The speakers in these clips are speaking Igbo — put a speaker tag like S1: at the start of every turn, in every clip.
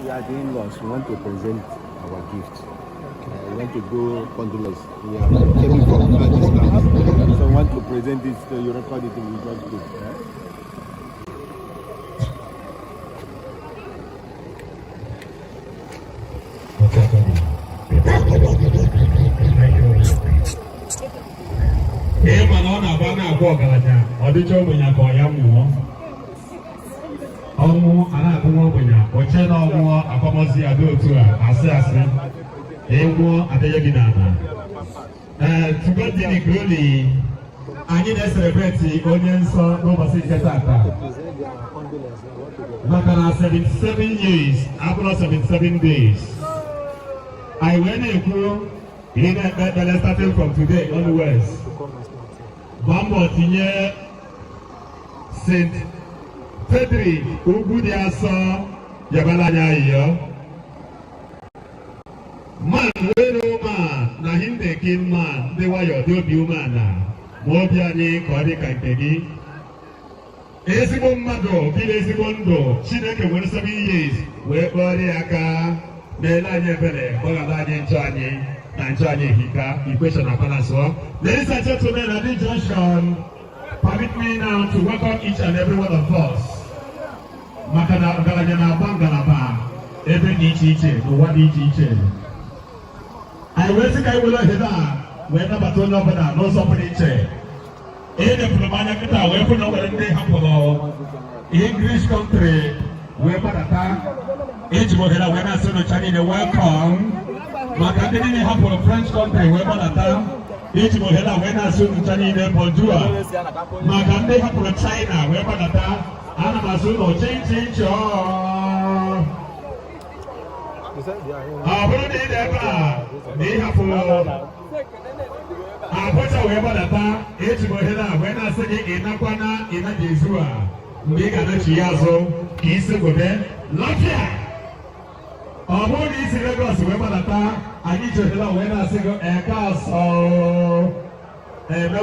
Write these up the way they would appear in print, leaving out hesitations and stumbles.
S1: We are doing loss. We want to present our gift. We want to go condolence. We are coming from Pakistan. So we want to present this to you, record it, we just go.
S2: Omu anagunwo bunya oche na omu akomosi adotu ase ewo adeyegi nana to God be the glory. Anyị na celebrate onye nsọ n'ụbọchị nke tata maka na 77 years abụrụ 77 days anyị wee na-ekwu ihe na-ekpe ekpere starting from today onwards gbaa mbọ tinye St. Frederick ugwu dị asọ yabala anya iyo man wey no man na him dey kill man dị nwayọ dị obi umeala ma obi anyị ka ọ dị ka nke gị ezigbo mmadụ biri ezigbo ndụ Chineke nwere 7 years wee kpọrọ ya aka meela anyị ebere gbaghara anyị njọ anyị na njọ anyị ehika equation na balance. Ladies and gentlemen, at this junction, permit me now to welcome each and every one of us. Maka na ọgaranya na-agba ngalaba ebe dị iche iche n'ụwa dị iche iche. Anyị wee sị ka anyị were ohere a wee nabata onye ọbụla n'ụzọ pụrụ iche. Ihe depụrụ m anya kịta wee hụ na o nwere ndị hapụrụ English country wee gbadata. Eji m ohere wee na-asị n'ụcha niile welcome. Maka ndị niile hapụrụ French country wee gbadata. Eji m ohere wee na-asị n'ụcha niile bonjour. Maka ndị hapụrụ China wee gbadata. Ana m asị ụlọ chinchi ọ bụrụ na ị dị ebe a na ịhapụ abụcha wee gbadata. Eji m ohere a wee na-asị gị ịnakwana ịnaghị ezu a mgbe ị ga-anachi ya azụ ka isi gobe lọfịa. Ọ bụrụ na isi Lagos wee gbadata anyị ji ohere a wee na-asị gị eke asọ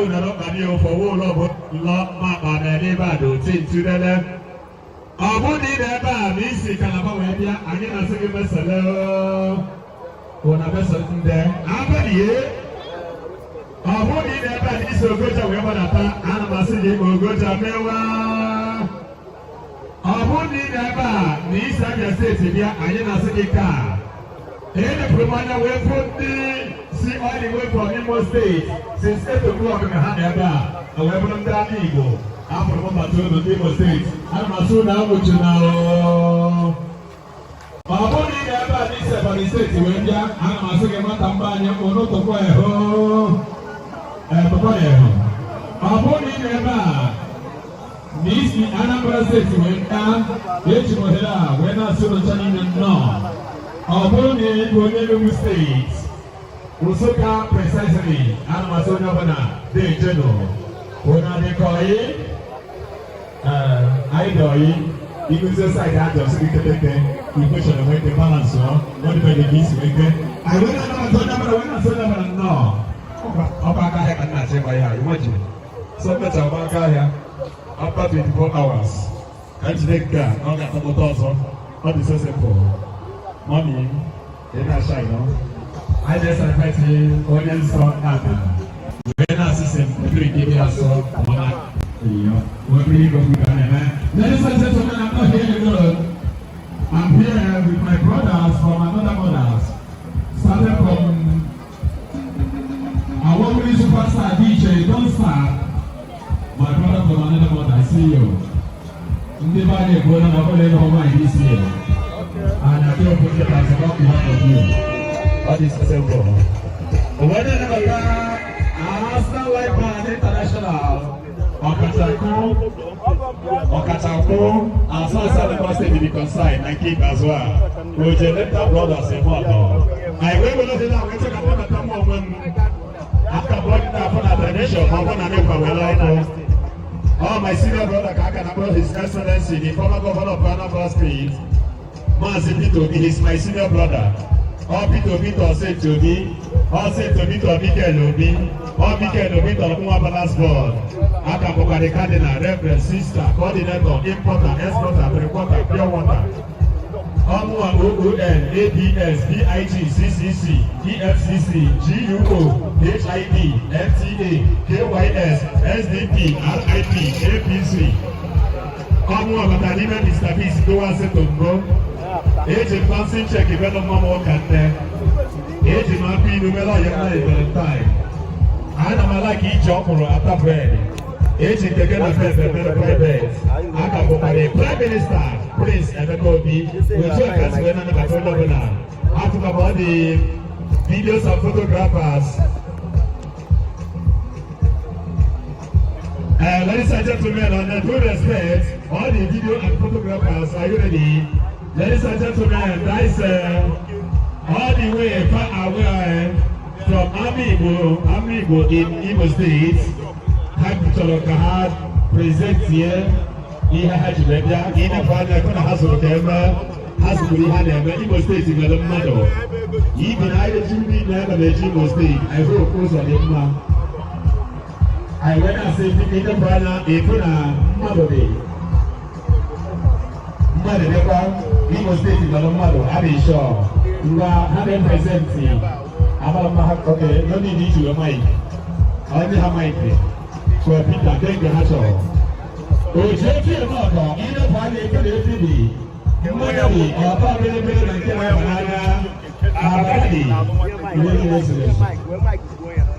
S2: unara ọkpani ụfọwụ ụlọ bụ lọ makpa na ebe a dị oti ntụlele. Ọ bụrụ na ị dị ebe a na isi Kalaba wee bịa anyị na-asị gị mesele ụna mesele ndị abalị. Ọ bụrụ na ị dị ebe a na isi Ogoja wee gbadata ana m asị gị Ogoja mewa. Ọ bụrụ na ị dị ebe a na isi Abia steeti bịa anyị na-asị gị ka edepụrụ m anya wee fụ ndị si all the way from Imo State since 8 o'clock na ha dị ebe a wee bụrụ ndị agha Igbo afọrọ m mbata olu ndị Imo Steeti. Ana m asị na anwụchi na
S3: Mabuni ni aba ni Ebonyi State wenja ana masike mata mbanya ono tokwa eho tokwa eho. Mabuni ni aba ni Anambra State wenja yechi mohela wena solo chani no. Mabuni ni Enugu State Usoka precisely ana masona bana de jeno. Ona de koi aidoi Iguzo side out of City Keke, equation of the balance, what by the geese maker. I went on no. Obaka and not say by her, imagine. So much Obaka here after 24 hours. And to take that, not at the motor, what is so simple. Money, they're not shy, no? I just expect the audience on that. When I see them, every day I saw one. Ladies and gentlemen, I'm not here alone. I'm here with my brothers from another mothers. Started from our woman superstar DJ, don't start. My brother from another mother, I see you. Everybody going on over this year. And I feel good that I'm about to have you. What is the same for? When I Arsenal Life Band International. Okatako, and some Southern State be consigned, and keep as well. We let our brothers in Moto. I will not say that we take about the time of when after body upon a tradition, upon a new all my senior brother Kakanabo, His Excellency, the former governor of Anambra State, Mazi Pito, he is my senior brother. All Pito Pito said to me, all said to me to Mikel Obi, all Mikel Obi to Kuma Balance Board. Akapokade Cardinal, Reverend Sister, Coordinator, Importer, Exporter, Reporter, Pure Water. Omua OON, ABS, BIG, CCC, EFCC, GUO, HID, FTA, KYS, SDP, RIP, APC. Omua Batanime, Mr. Peace, Doa Setongo. Agent Fancy Check, Development Work at them. Agent Mapi, Numela, Yana, Time. I am like each offer after bread. Agent together private. Akapokade Prime Minister Prince Emekobi will join us when I'm at Olobana. I talk about the videos of photographers. Ladies and gentlemen, on the due respect, all the video and photographers, are you ready? Ladies and gentlemen, that is all the way far away from Amigo in Imo State. Kahad present here. He had Jibia in a father going to hustle them. Hustle had them. Imo State in the mother. Even I didn't never the Imo State. I wrote close on him. I went and said, in the brother, a mother day. Mother, Imo State in the mother. I'll be sure. You are 100%. Okay, no need to your mic. Only have mic. So Peter, take the hat off. Oh, Jeffy, in the party, you can be. You might be, or probably better than Banana. Abadi. Where Mike is going.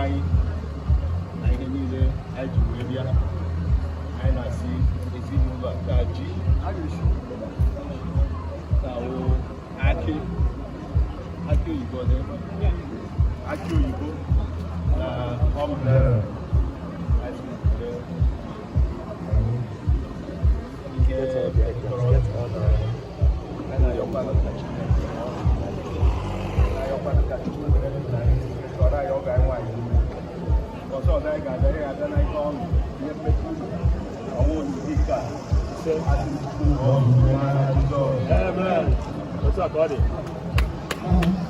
S1: anyị na ihe niile anyị ji wee bịa anyị na-asị ezinụlọ a ka ji na-awụ akị oyibo akị oyibo na ọmbrela What's up, buddy? Thank you.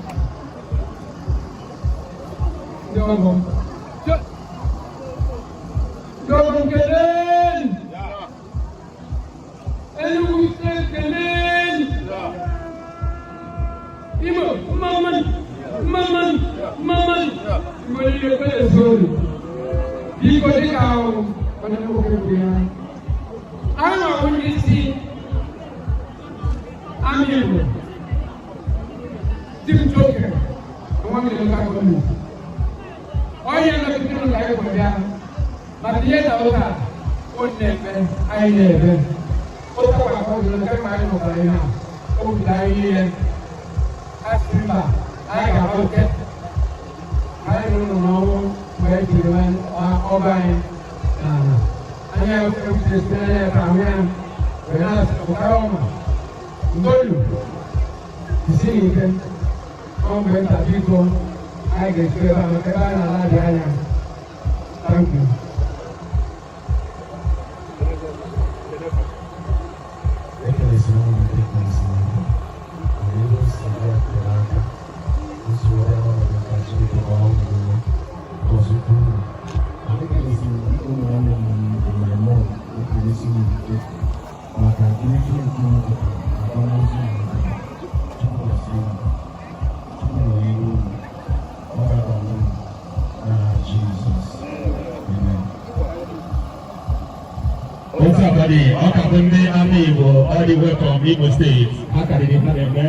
S3: Ndị ama Igbo all the way from Imo State akarịrị ha na-eme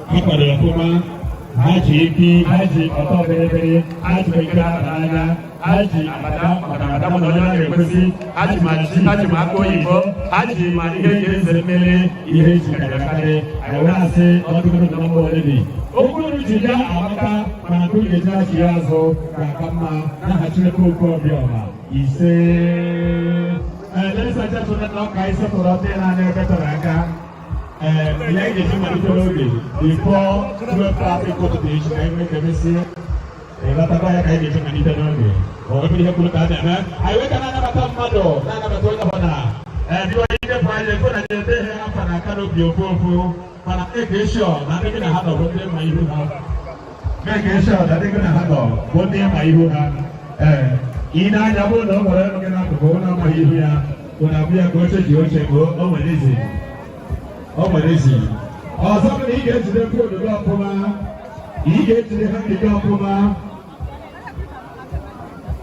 S3: ha kwadoro ọfụma ha ji efi ha ji ọtọ bịrịbịrị ha ji nke anya ha ji abada maka abada mụ na onye na-ekwesị ha ji ma aka oyibo ha ji ma ihe eji eze mmiri ihe eji karịrị anyị wee asị ọdụgoro na mba ole dị okpuru ji ya amaka mana nke ga-eji achị ya azụ ga-aka mma n'aha Chineke Okobiọma ise. Ladies and gentlemen, now guys, so for the and better anga. We like the human little before 12 traffic go to the issue. I make them see. Ela tá vai cair de human little bit. Ou ele vai colocar né? Aí vai canal na batata mado, na batata bana. Biwa ile pale kwa nje hapa na kano biofofo. Para ekesho, na ndio na hado wote maihu na. Ekesho, na ndio na hado wote maihu na. Ina nyabo no mara no kena ko na maihu ya. Kuna bia ko se ji o se ko o welezi. O welezi. O so ni ge jide ko do akoma. Ige jide ha ni do akoma.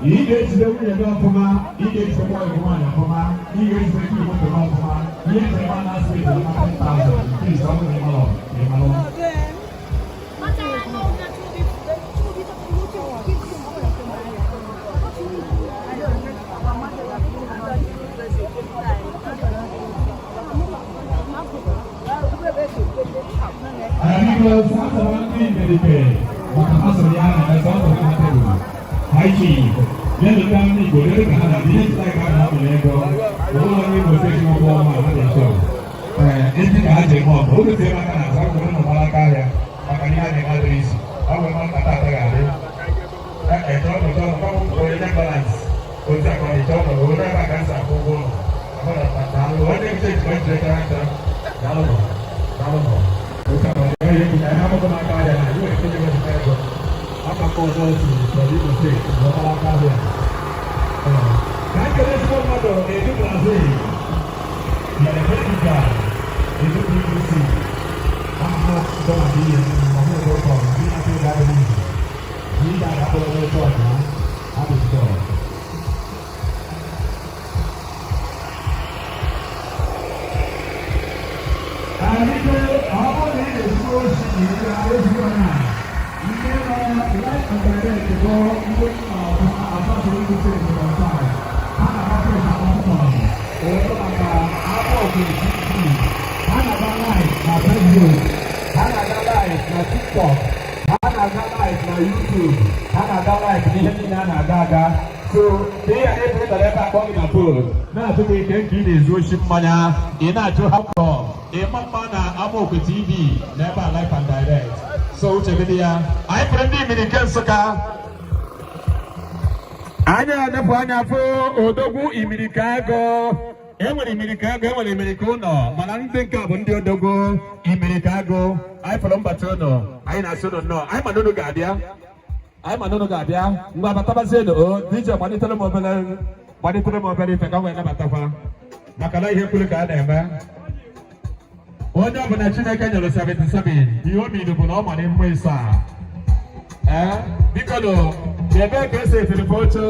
S3: Ige jide ko do akoma. Ige jide ko akoma na akoma. Ige jide ko do akoma. Ige jide ma na se do ma 10,000. Please don't me malo. Me malo. Amigos, avanti perché ma asoliana è stato fatto. Haiti, nel campo di volere che di stai parlando lego, ora mi potete un po' ma adesso. E ti cade mo, ora ti va a casa con una mala caia, ma caria di Madrid. Ora ma sta pagare. E dopo poi la balance. Ora con il gioco, ora va a casa con uno. Ora sta ora che si può giocare. Dallo. Apa kau nak kaya? Ibu itu juga seperti apa kau solusi? Jadi mesti berapa kaya? Kan kerja semua macam itu berhasil. Yang ketiga itu diskusi. Apa kau masih mahu berkorban? Ini apa yang ada ini? Ini dah apa yang berkorban? Apa itu? Ini apa ni? Ini adalah ini adalah light and direct. Go, na-aga live na Facebook, ha na-aga live na TikTok, ha na-aga live na YouTube, ha na-aga live n'ihe niile a na-aga. So dị ya na-ebutere ebe akpọ gị na phone na-atụ gị ike nke ị na-ezu ochi mmanya, ị na-ajụ ha kpọọ, ịma mma na Amaokwe TV na ebe a live and direct. So uche gị dị ya, anyị pụrụ ndị imirike Nsụka. Anyị adepụ anya fụ odogwu imirike agụ. Enwere imirike agụ, enwere imirike ụlọ, mana ndị nke a bụ ndị odogwu imirike agụ. Anyị fọrọ mbata ụlọ, anyị na-asị ụlọ nnọọ, anyị ma n'ụlọ ga-abịa. Anyị ma n'ụlọ ga-abịa, mgbe abatabazie n'o, DJ gbanitere m obere ife ka m wee nabatakwa. Maka na ihe kwuru ka a na-eme. Onye ọbụla Chineke nyere 77, ihe o miri bụ na ọ mara mmụọ ịsaa. Biko nụ, ebe ka esi etirife oche.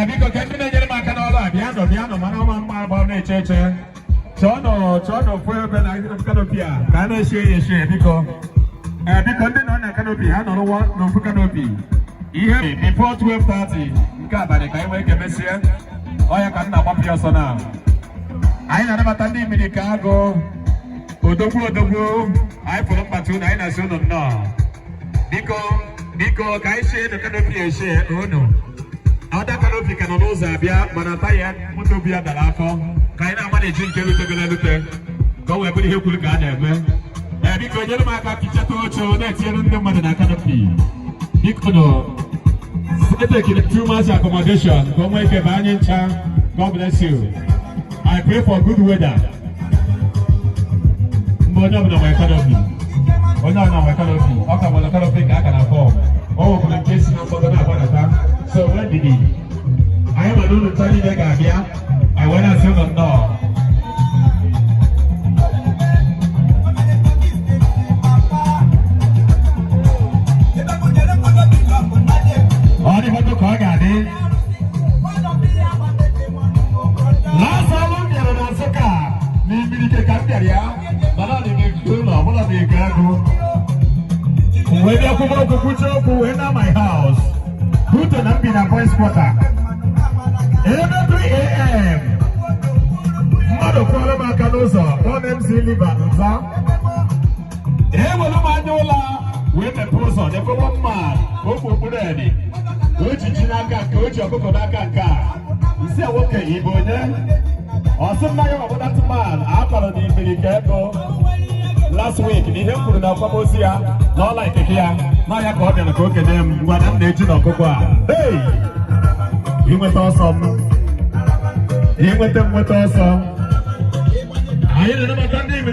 S3: Biko ka ndị na-enyere m aka n'ọrụ a bịanụ mana ọma mma agba na-eche eche. Chọọnụ ofu ebe na kanopi a ka a na-eshi eshi biko. Biko ndị nọ na kanopi ha nọrọ n'ofu kanopi. Ihe before 12:30 nke abalị ka anyị wee kemesie. Ọ ya ka m na-agbapụ ya ọsọ na. Anyị na-anabata ndị imirike agụ. Odogwu anyị pụrụ mkpatụ na anyị na-asị unu nnọọ. Biko ka anyị shie kanopi eshie unu. Ada kanopi ka nọ n'ụzọ abịa mana taya moto bi ya dara afọ ka anyị na-ama na-eji nke lute ka o wee bụrụ ihe kwuru ka a na-eme. Biko nyere m aka kichata oche na-etinyere ndị mmadụ na kanopi. Biko nọ etekiri too much accommodation ka o nwee ike baa anyị ncha. God bless you. I pray for good weather. Mgbe onye ọbụla nwere kanopi, ọ ka nwere kanopi ka aka na fọm. O nwekwara nke si na mgbọdọ na-agbadata. So when did he? I am a little tiny guy here. I went and said, no. All the people call Gadi. Last time you were on Soka, maybe the Candaria, but I didn't do no, but I didn't go. When you come up to Kucho, enter my house. Who to not be in a voice quarter? Every 3 a.m. Mother Kuala Macanosa, one MC Libanza. Ever Manola, with a person, the one man, who put ready. Which is Chinaka, coach of Kokonaka. You say, okay, Ibone. Also, now about that man, after the American. Last week, the help for the Paposia, not like here. Now I got them cook them when I'm nature of Cocoa. Hey! He went awesome. He went them with awesome. I didn't know that name,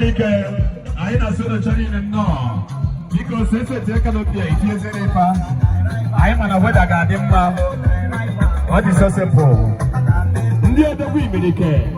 S3: I ain't a sort of Chinese and no. Because it's a Jackalopia, it is a river. I am on a weather garden. What is so simple? The other women,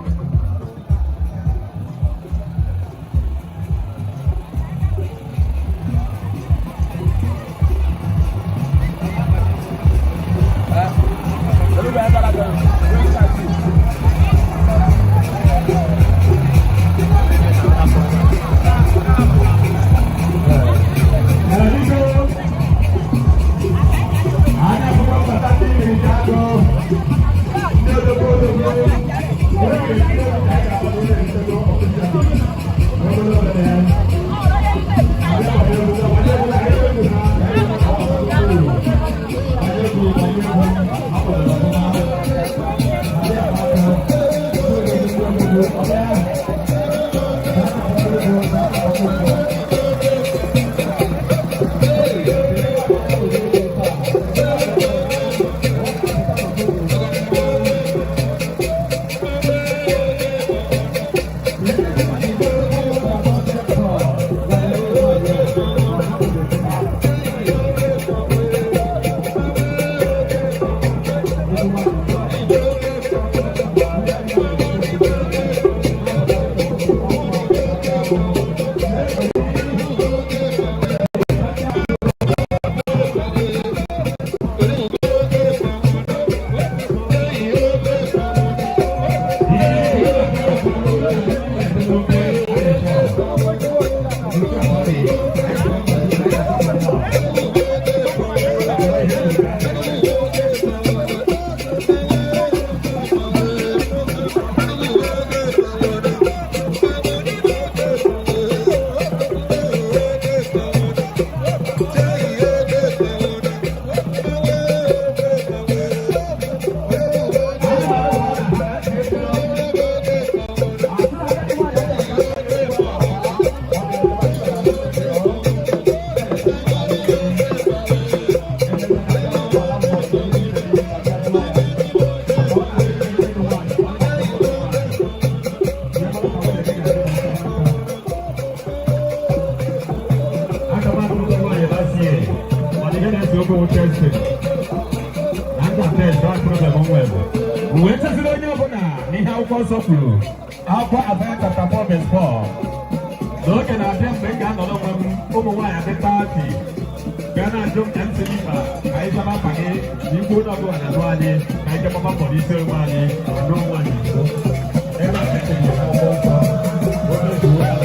S3: Samuel. Wee chesiri onye ọbụla n'ihe akwụkwọ nsọ kwuru. Akwụkwọ Aịzaya chapter 4 verse 4. N'oge na-abịa mgbe m ga-anọrọ onwe m ụmụ nwaanyị adịta ntị. Gaa na-ajụ m ka m si n'ikpa anyị chọba mkpa gị n'ikwu onye ọbụla na-anụ anyị ka anyị chọba mbọ n'isi onwe anyị anụ onwe anyị nso. Ebe a na-eche ya akwụkwọ nsọ. Onye otu onye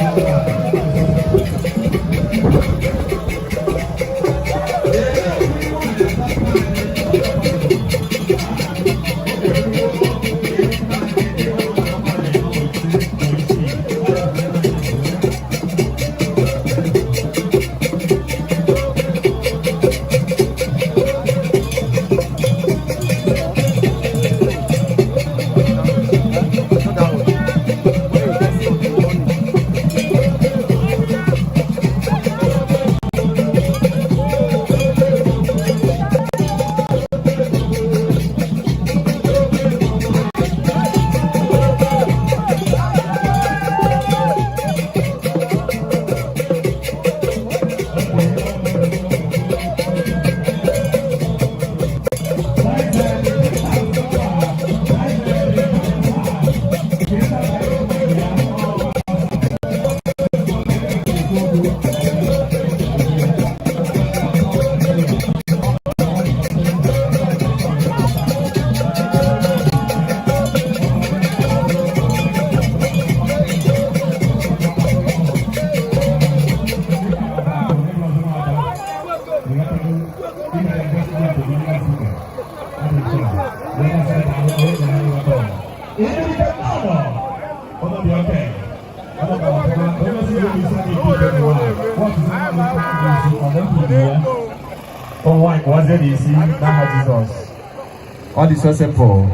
S3: All is so simple.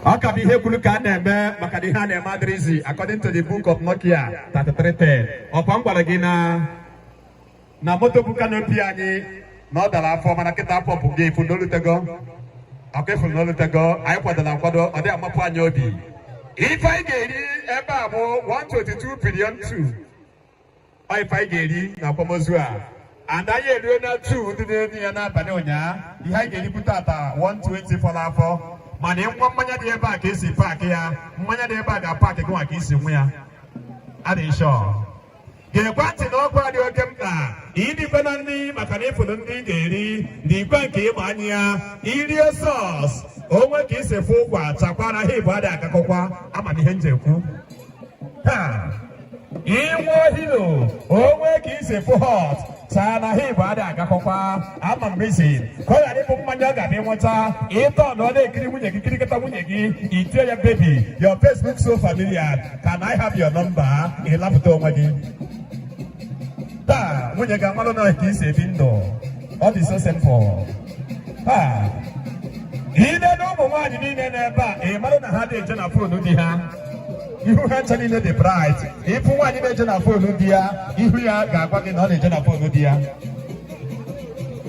S3: According to the book of Nokia 3310. Upon Guaragina, Namoto Bukanopiani, not the la form and a ketapo gave for no go. Okay, for no go, I put the Laquado or the Amapanyobi. If I get it about 122 billion two, if I get it, Napomozua. And I hear you not two to the Niana Panonia, the high getting putata 120 for la for. My name one mania de back is in park here, mania de back a park go against him where. I didn't sure. The party no party or Kemta, independently, Macane for the Nigeri, the Banki Mania, Idia sauce. Oh, what is a full quad, Sapana Hebada Kakokwa, I'm a Henzeku. Ha! In Hilo, oh, what is a full hot. Sana Hebada Kakokwa, I'm amazing. Call a little Manyaga, they want to no, they Kirimuneki, tell your baby, your face looks so familiar. Can I have your number? In Laputo Magi. When you got Malona, he's a window. All this so simple. Ah. He don't know what you need in a bar. A Malona had a general food, you actually know the price. If you want to general food, if we are going on a general food, dear.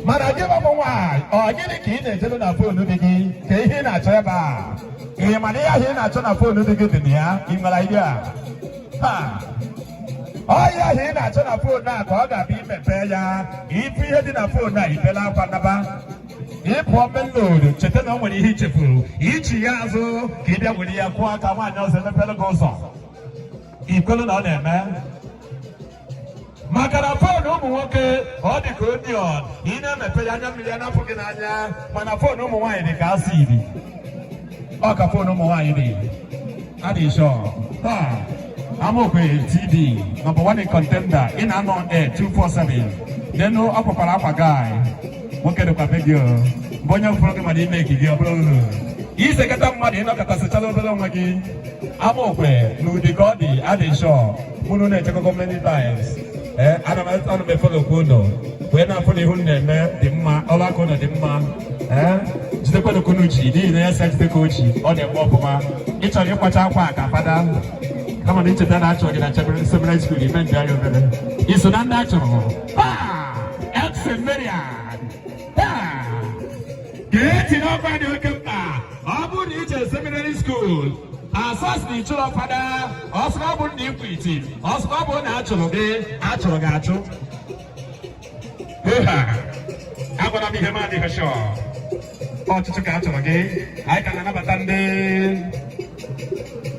S3: Man, I give up a while, or get a kid and general food, Kahin at Trevor. A mania here at general food, in Malaya. Ha! Oh, yeah, here at general food now, Koga beam and Paya. If we had enough food now, Bella Panaba. If woman load, Chetan when he hit you full. Each Yazo, Kida with your Quaka, one else and the fellow goes on. Equal on them, man. Macarafo, no more, or the good neon. He never pay a million of Pugana, Manafo, no more wine, the Cassidy. Ocafo, no more wine. Adi Shaw. Ha! I'm okay, TV, number one in contender, in and on air, 247. Then no upper Palapa guy. What kind of a video? Bonya program I make it your brother. He's a cat money, not a Casatalo again. I'm okay, no, the Godi, I didn't show. Muno go many times. I don't know if follow Kuno. When I put the Hunde, the Ma, Olakona, the Ma, just the Kunuchi, the SX the Kochi, or the Wopoma. It's on your Pachaka, Father. Come on into that natural in a seminary school, you meant very well. It's not natural. Ah! Excellent, Maria. Get in over the Okemta. Abu Nature Seminary School. Asas the Chula Father, Oswabo Newquity, Oswabo Natural Day, Natural Gacho. I'm gonna be Hamadi for sure. ọchịchị ka a chọrọ gị anyị ka na-anabata ndị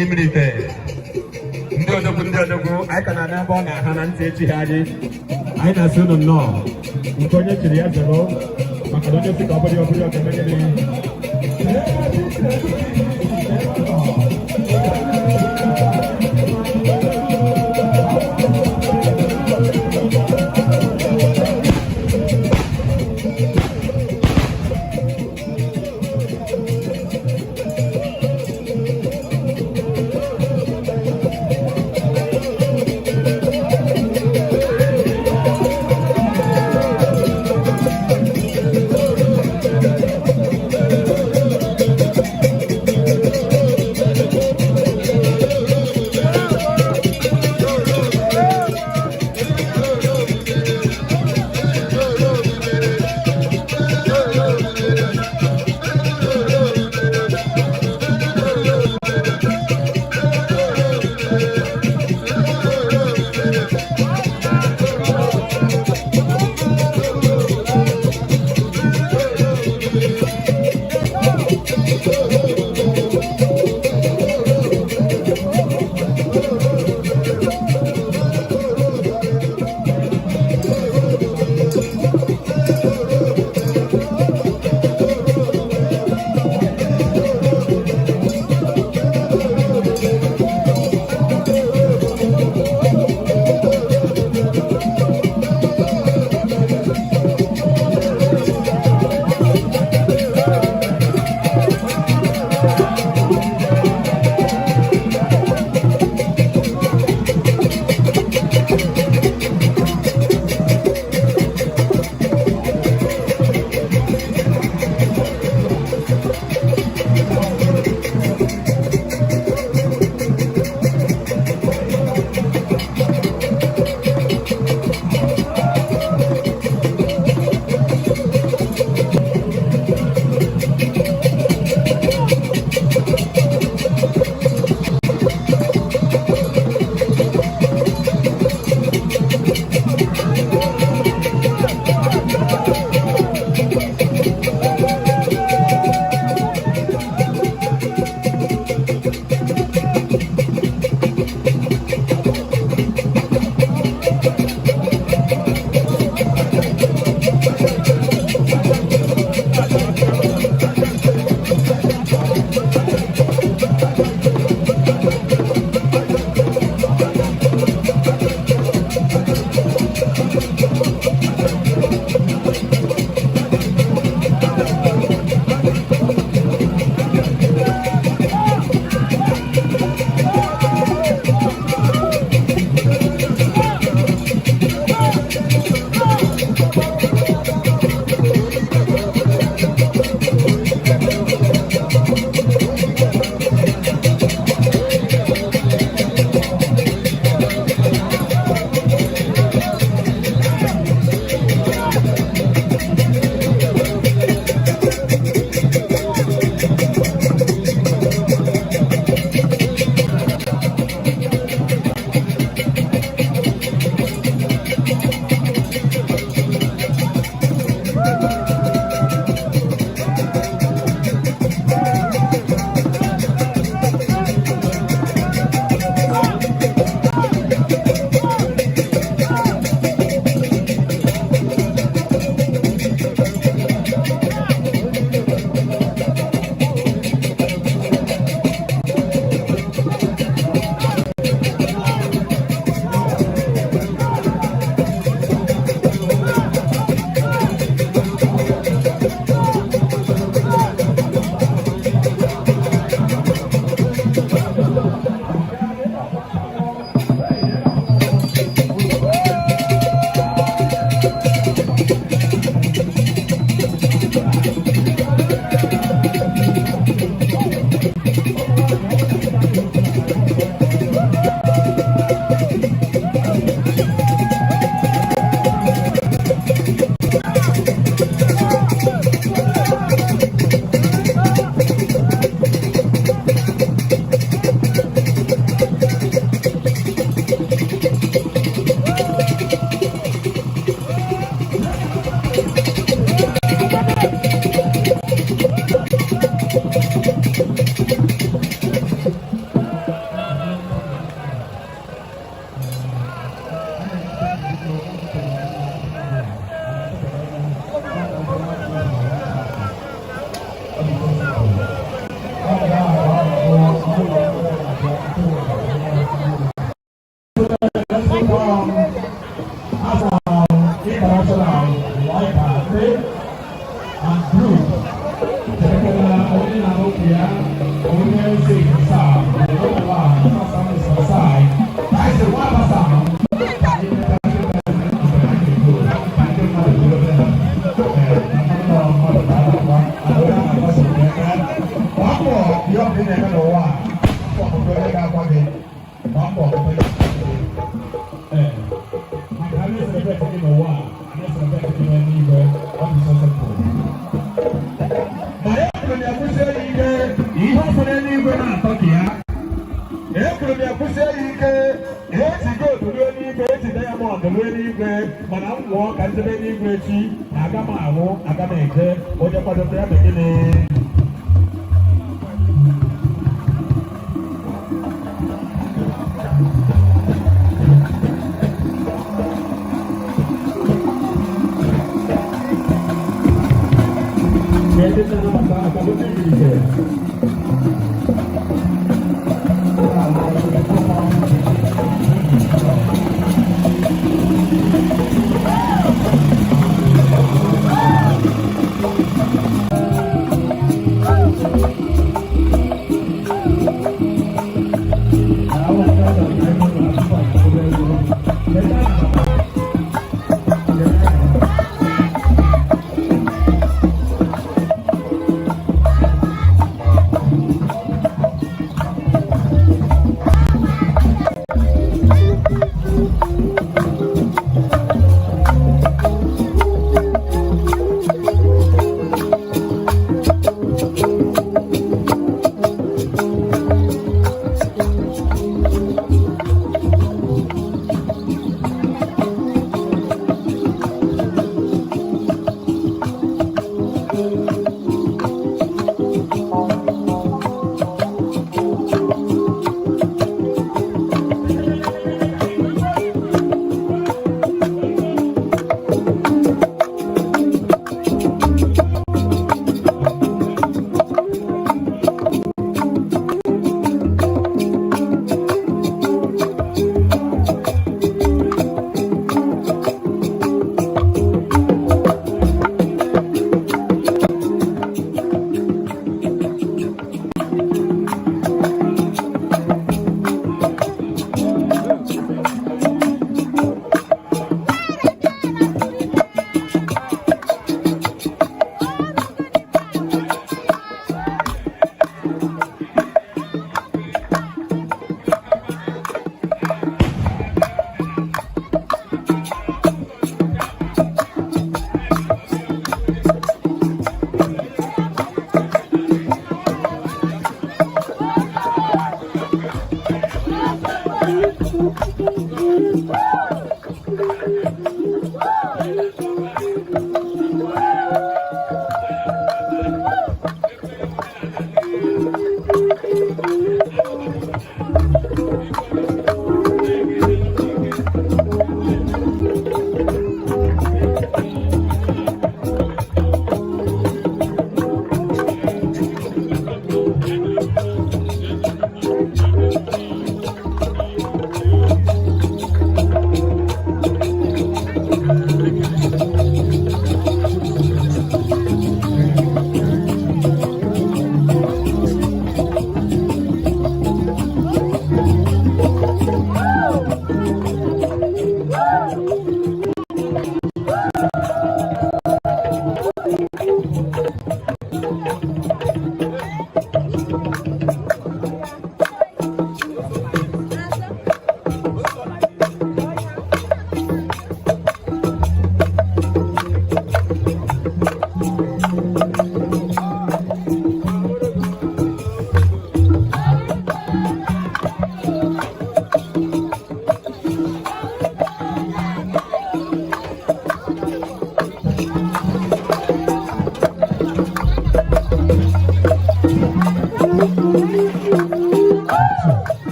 S3: imirite ndị odogwu anyị ka na-ana ebe ọ na-aha na ntị echi ha anyị na-asị unu nnọọ nke onye chiri ya zero maka na onye si ka ọ bụrụ ọkemegịrị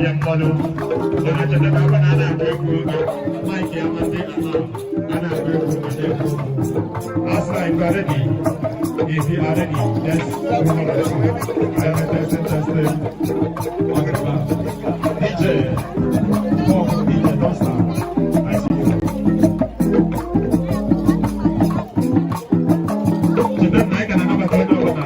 S2: ya mmadụ onye chọtara ebe na ana agba egwu maịkị ya masị ana agba egwu masị egwu asra if you are ready if you are ready yes DJ Bob DJ don't stop I see you chọtara na ị ga na anabata onye ọbụla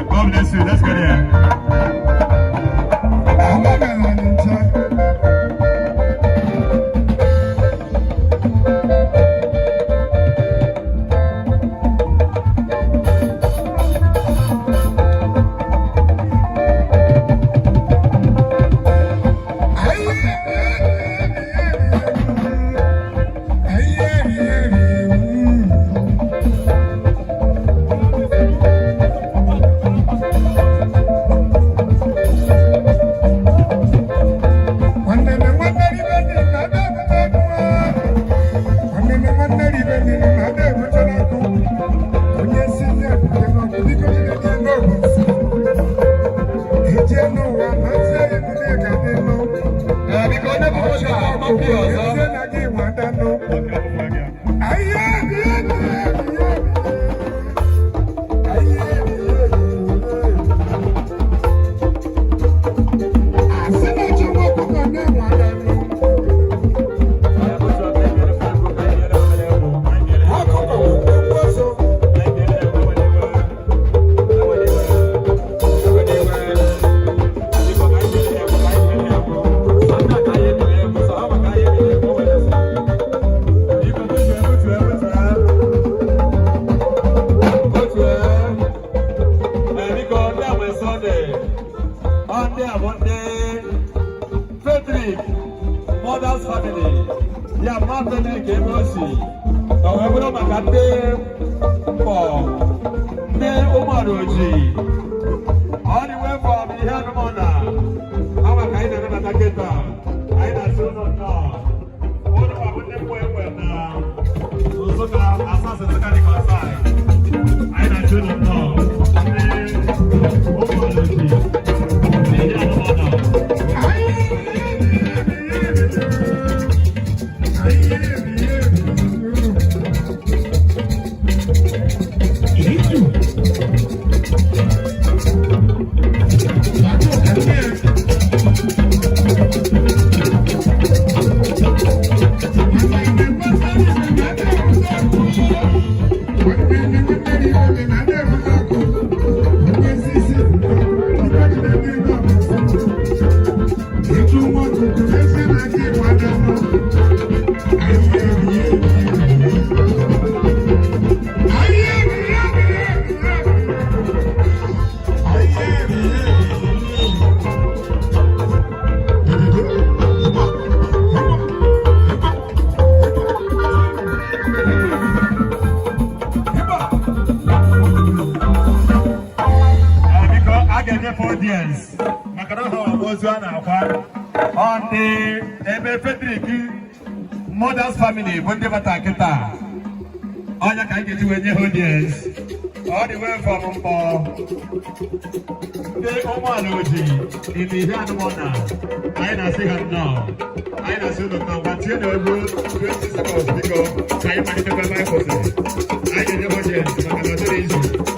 S2: God bless you. Let's go there. Mother's family, ya mama ni kemosi. Ọ̀wẹ́ bọ́dọ̀ màkà dé pọ̀ ní Umaroji. All the way from Ihanumona. Àwọn àkàyè náà nínú àtàkẹ́tà. Àyè náà sí ọ̀nà náà. Wọ́n ní wàá ní pọ̀ náà. Nsọ́ka asásẹ̀ sọ́ka ní kọ́sáì. Àyè náà sí ọ̀nà náà. Ní Umaroji. Ní Ihanumona. On the Frederick Mother's family, Bunde Bataketa. All you can get to any audience. All the way from the Omaloji in the Hanumona. I don't see her now. I don't see her now. But you know, 20 seconds because I am managing my person. I get the audience, but I'm not easy.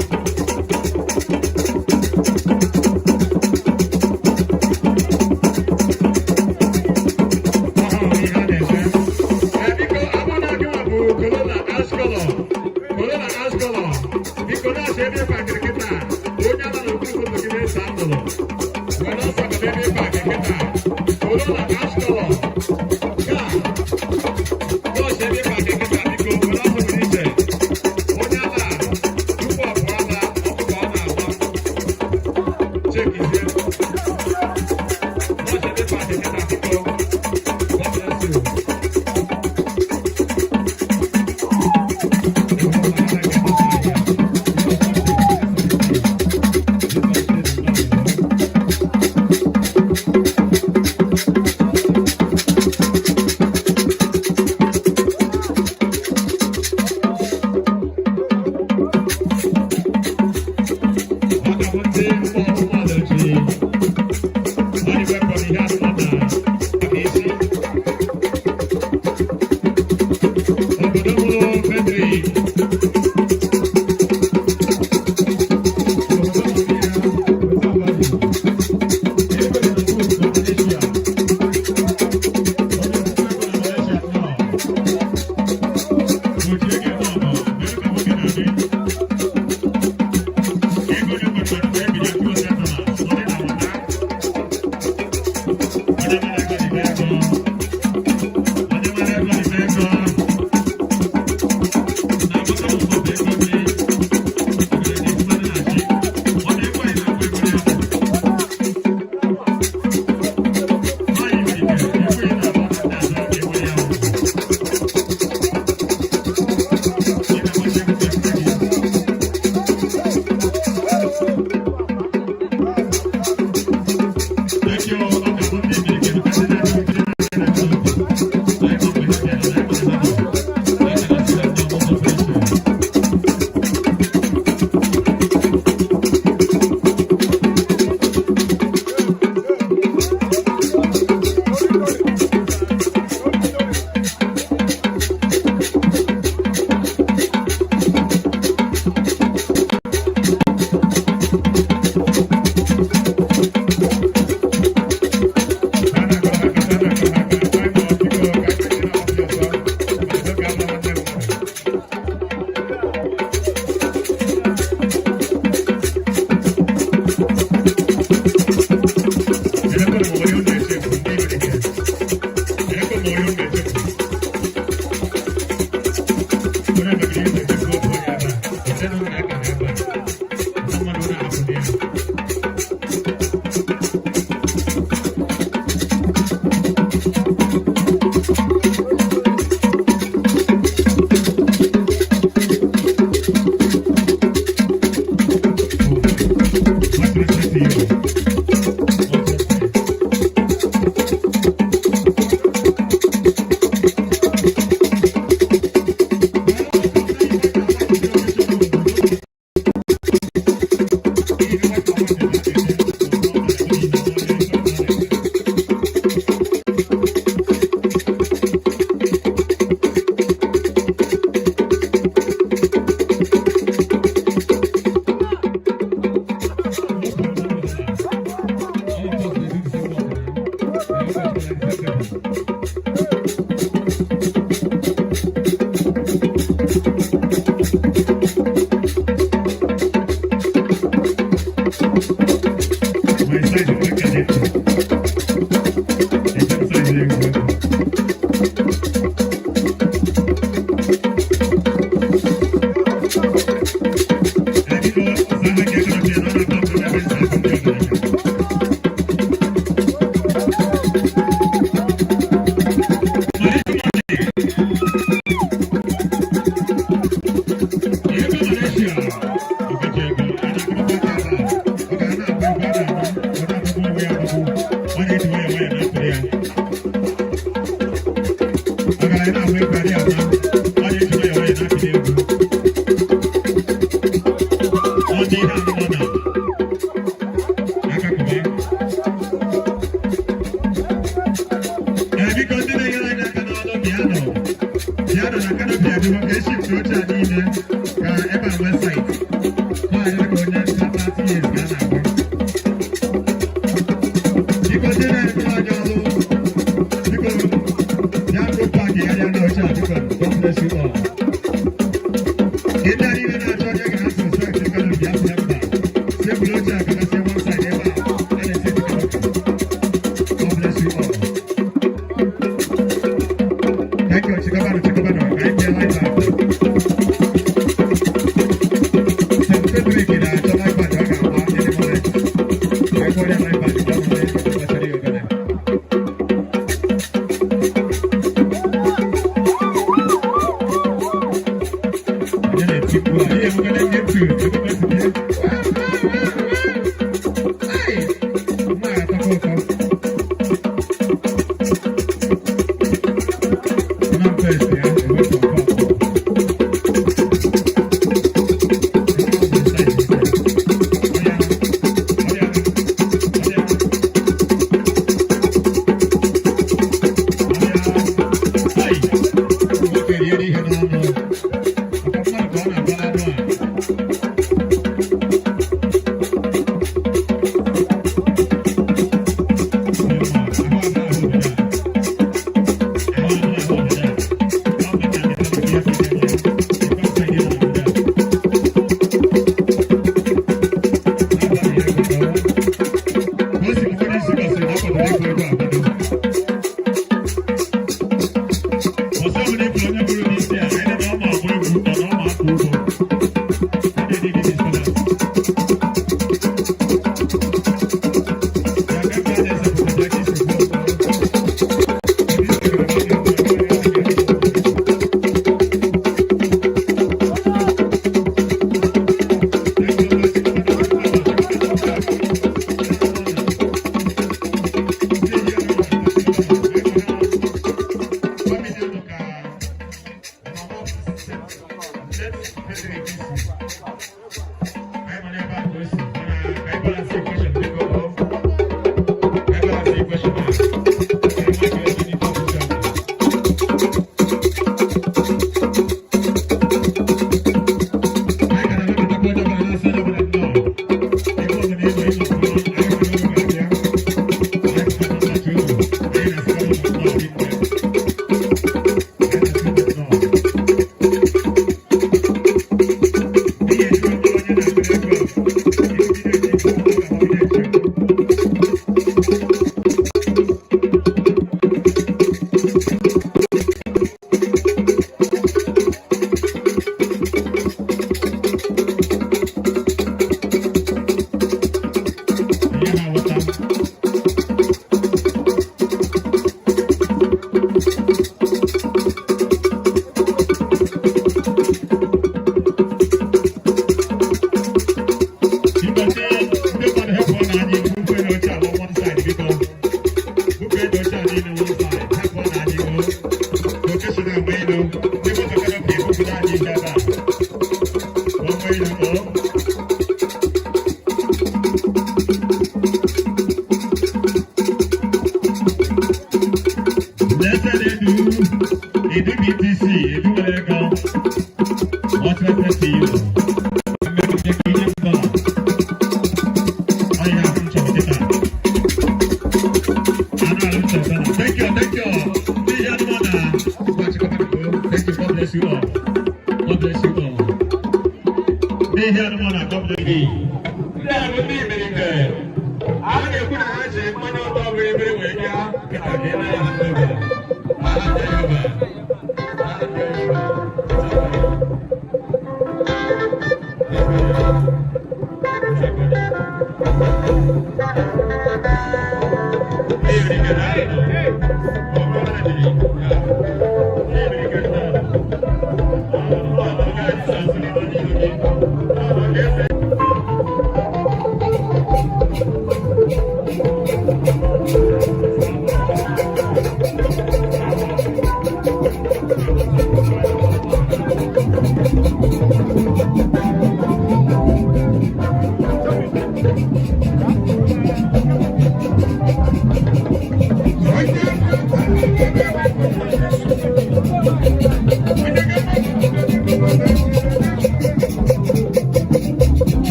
S2: My size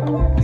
S4: Okay.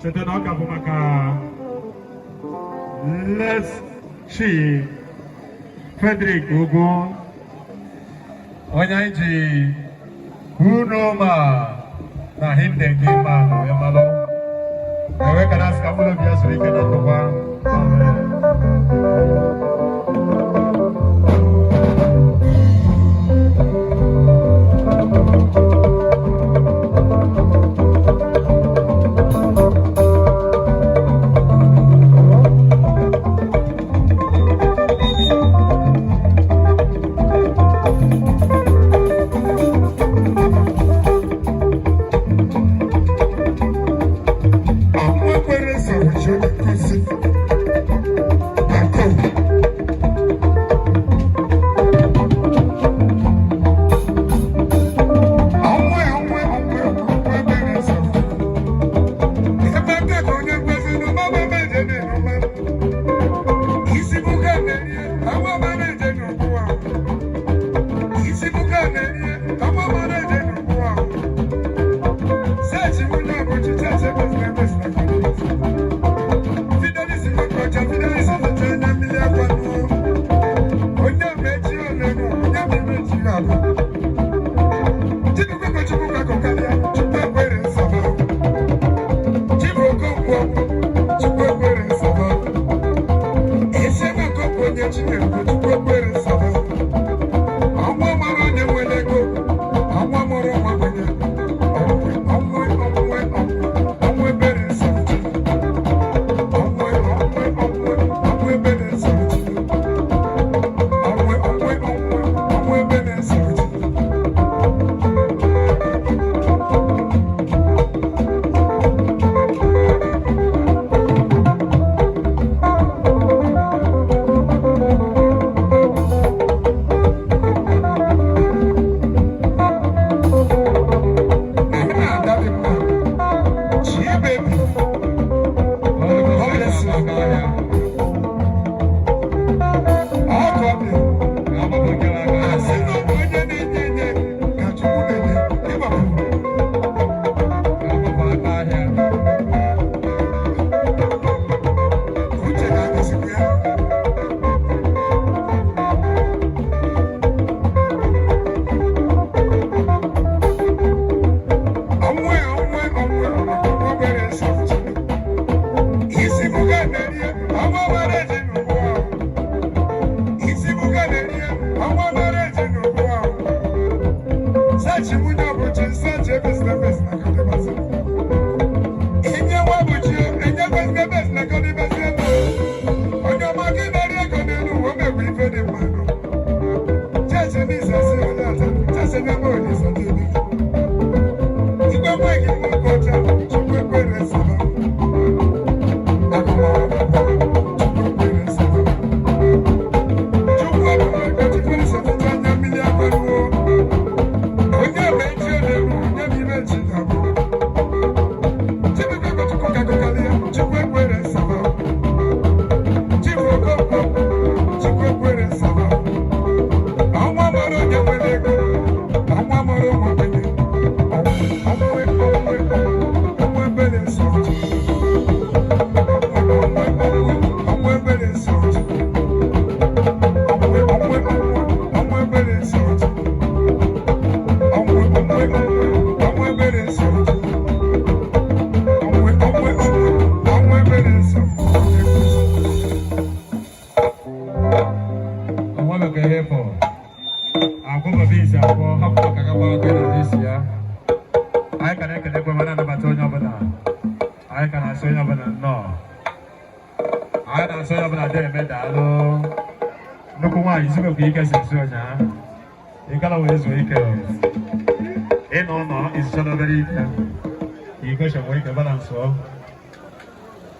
S3: cheta na ọ ka bụ maka Les Chi Frederick Ugwu onye anyị ji Unoma na Hinde nke ma ya malụ ewe ka na-asị ka mkpụrụ obi ya zuru ike na ndụkwa.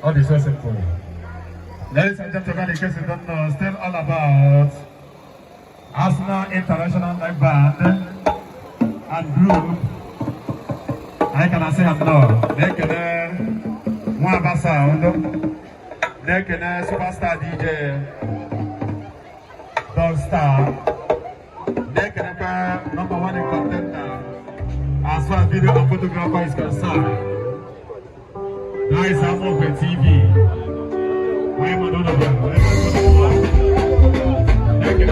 S3: All is so simple. Ladies and gentlemen, in case you don't know, still all about Arsenal International Live Band and Group. I can say hello. They can Mwaba Sound. They can Superstar DJ Dog Star. They can #1 in contender as far as video and photographer is concerned.
S2: Guys, I'm over TV. Why am I not over? Thank you,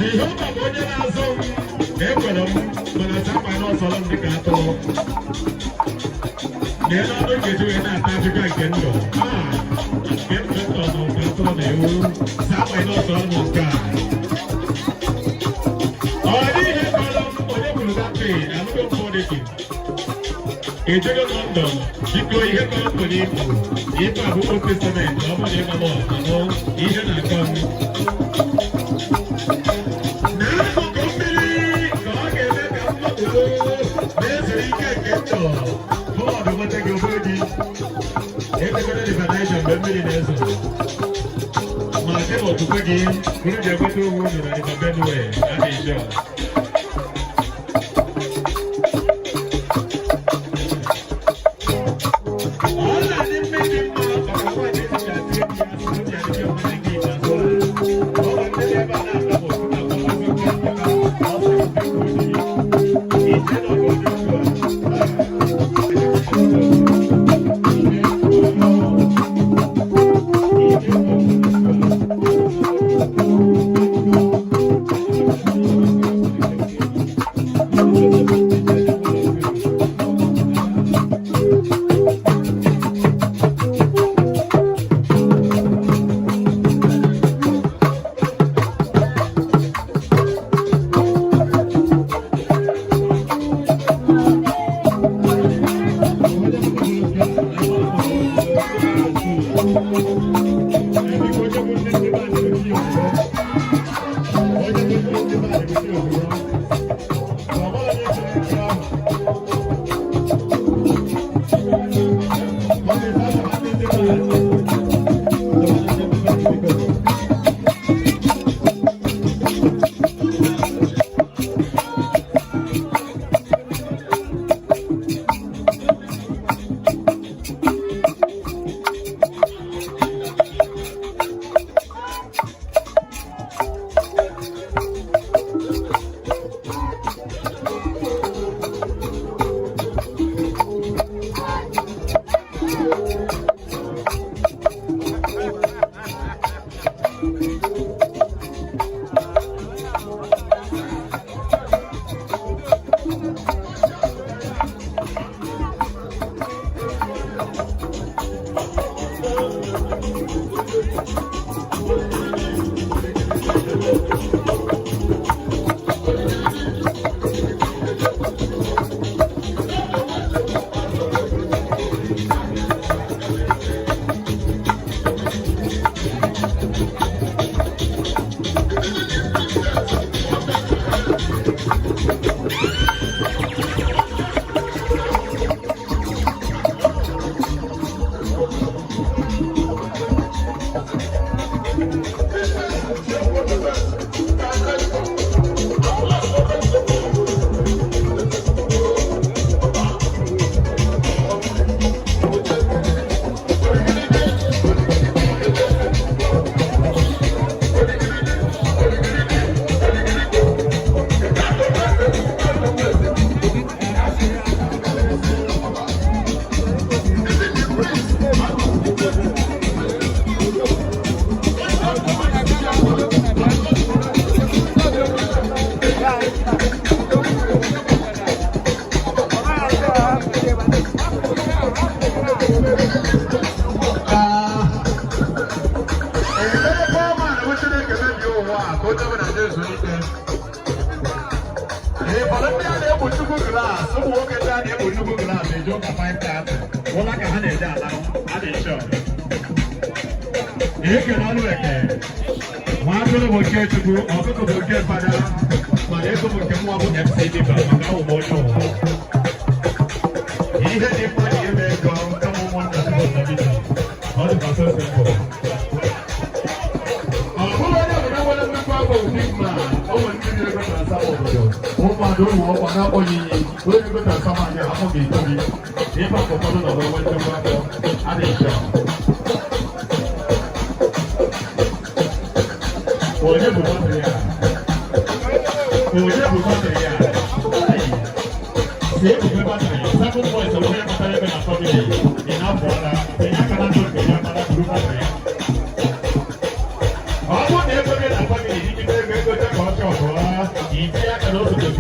S2: Jehova bụ onye na-azụ m ekwere m mana chapa n'ọsọrọ m dịka atụrụ lee n'ọnụ nkeji wee na-ata afịka nke ndụ nke ndụ ọzọ nke atụrụ na-ewu chapa n'ọsọrọ m nke a ọ dịghị kọrọ m onye kwuru dape na nnukwu ụfọdụ gị ejego London biko ihe kọrọ m nwere ibu ibu abụkọ testament ọ bụrụ ịgba m ọzọ ihe na-akọ m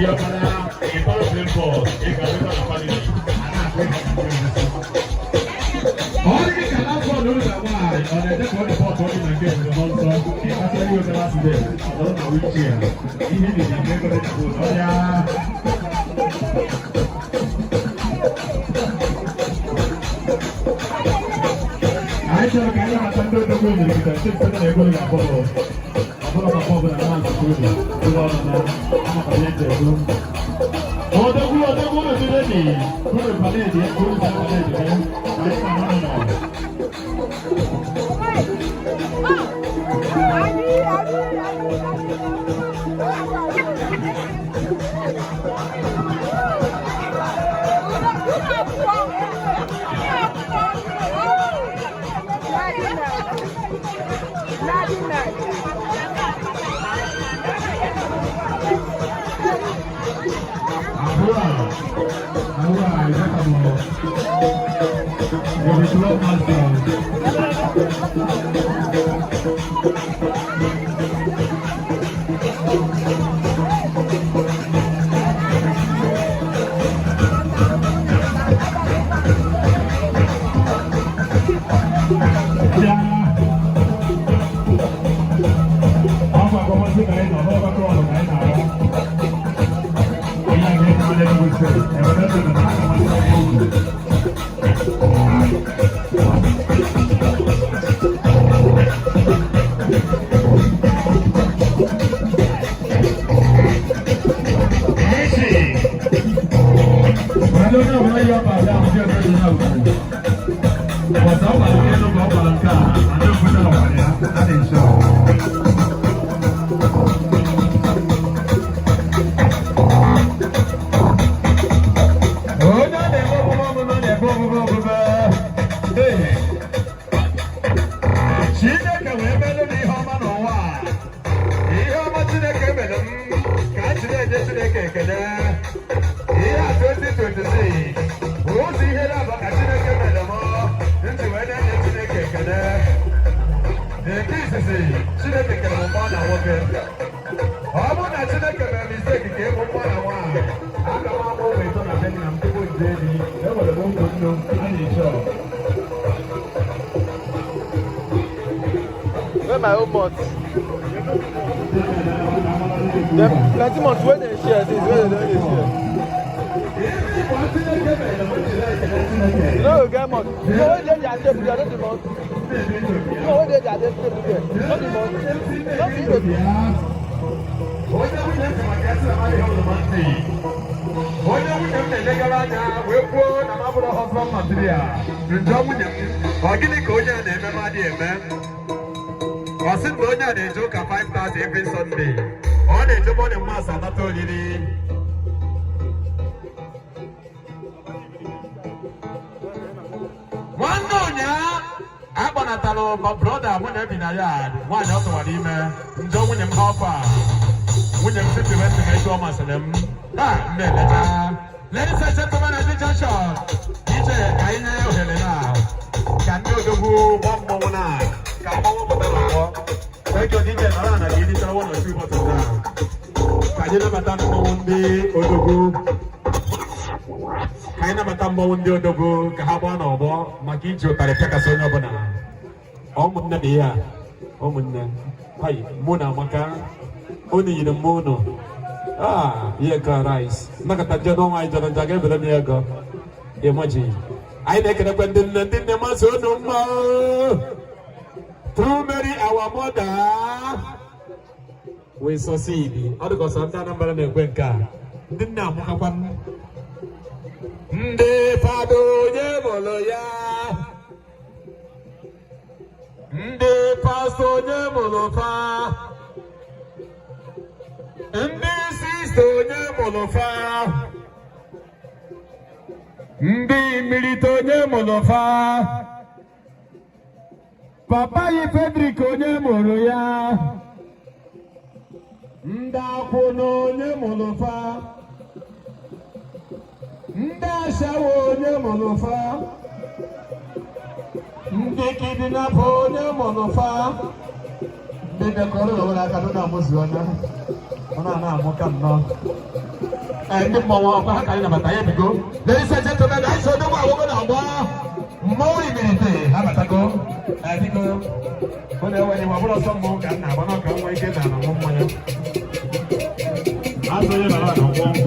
S3: Diapana, a powerful ball, a Galata family. All the Calafo knows that why, on the deck of the pot, talking against the monster, he actually was the last day. I don't know which year. He needed to make it good. Oh, yeah. I shall carry my thunder to win because I think that they're going to follow. I follow my father and I'm going to go on and I'm going to go. Oh, the good, ready. Good, Paladi, good, Paladi.
S4: My own months. The plenty months when they share, since when they share. You know, you get months. You know, when they are table, they are not the month. You know, when they are table, they are not the month. Not the month.
S2: Wasn't Bonya they joke at 5,000 every Sunday. All they do on the mass and not only. One Donya, Abonatalo, my brother, when I've been a yard, one also an email, John William Hopper, William City went to make Thomas and them. Ladies and gentlemen, I did a shot. DJ, I know Helena. Can you do one more now? Thank you, DJ Arana. You need one or two bottles down. Can you never done one day or the group? Can you never done one day or the group? Kahaban or what? Makinjo, Parakasona Bona. Omuna Dia. Omuna. Hi, Mona Maka. Only in the mono. Ah, Yaka rice. Nakatajon, I don't get the Yago. Imagine. I make a bending and did the muscle no more. Through Mary, our mother, we succeed. Other goes on that number and Gwenka. Didn't know one. De Pado Yemoloya. De Pasto Yemolofa. And this is the Yemolofa. De Milito Yemolofa. Papa ye Federico Nyemoloya. Nda Pono Nyemolofa. Nda Shawo Nyemolofa. Ndeki Dinapo Nyemolofa. Ndeka Koro Kaduna Muswana.
S3: Ndị mmọnwụ ọkwa ha ka anyị nabata ya bigo. Ladies and gentlemen, anyị so dogbo awogo na agba mmọnwụ imirite ha batago. Biko ọ na-enweghị ma ọ bụrụ ọsọ mmọnwụ ka m na-agba n'ọka nwa ike na anamụ mmanya. Azụ onye nara na ọgbọ nkwụ.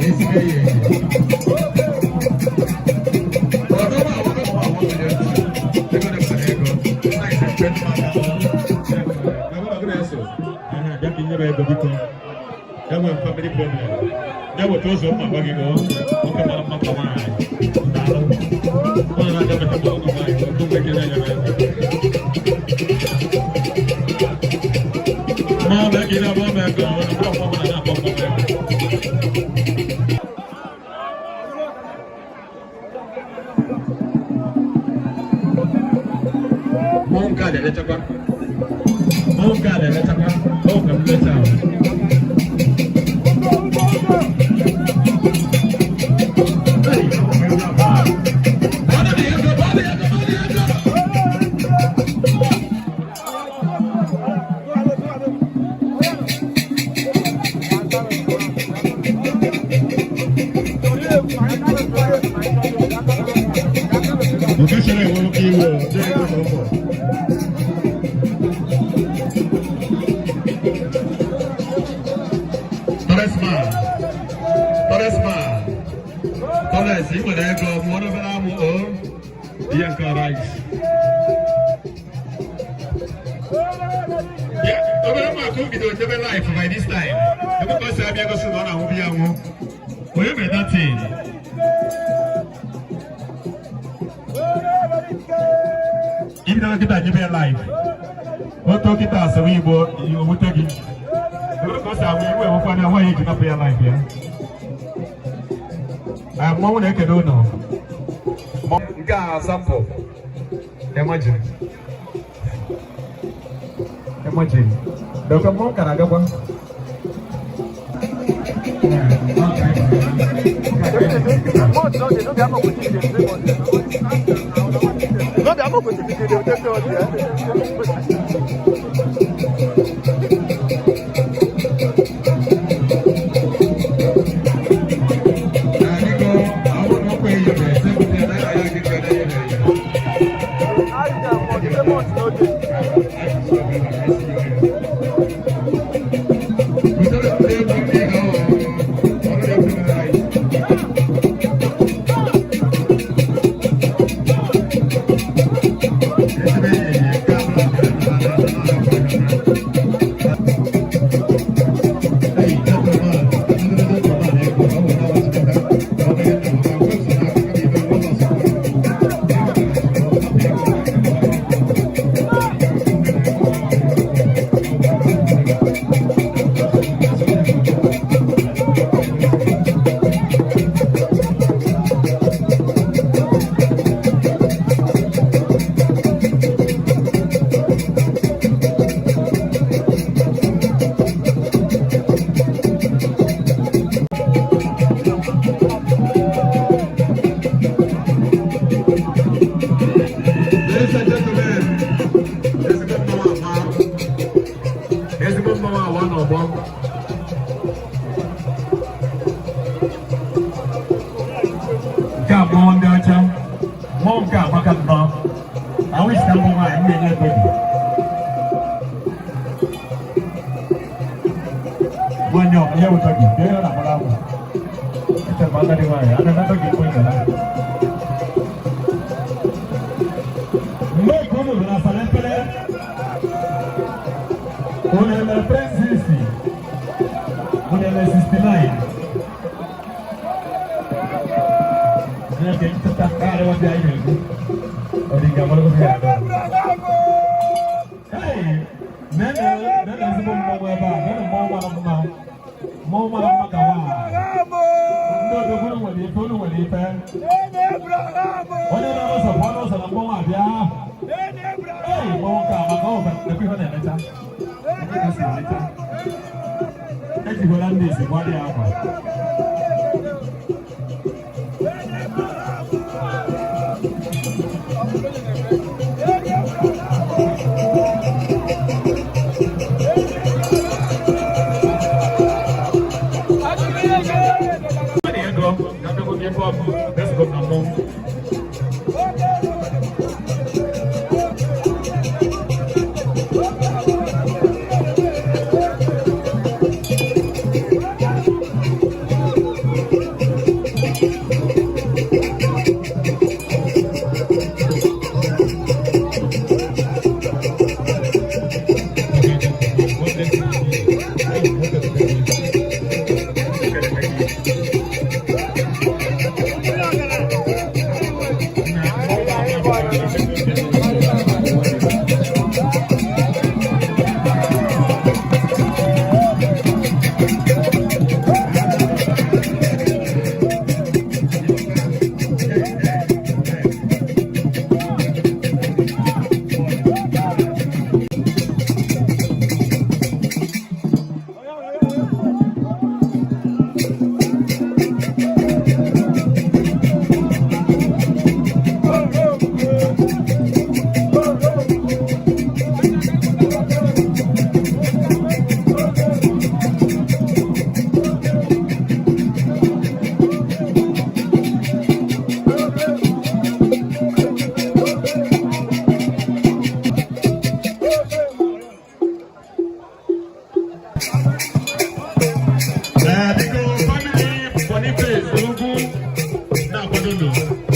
S3: Ezigbo ihe. Family problem. That was also my buggy go. Okay, I'm not going life by this time. Because I'm going to sit down and be whatever that thing. If you don't get that, you be alive. What talk it as a wee boy, you will take it. Because I will find out why you cannot be alive here. I'm more than I can do now. Sample. Imagine. Dr. Mo can I go one? Biko family Boniface Olugu na-akwado unu.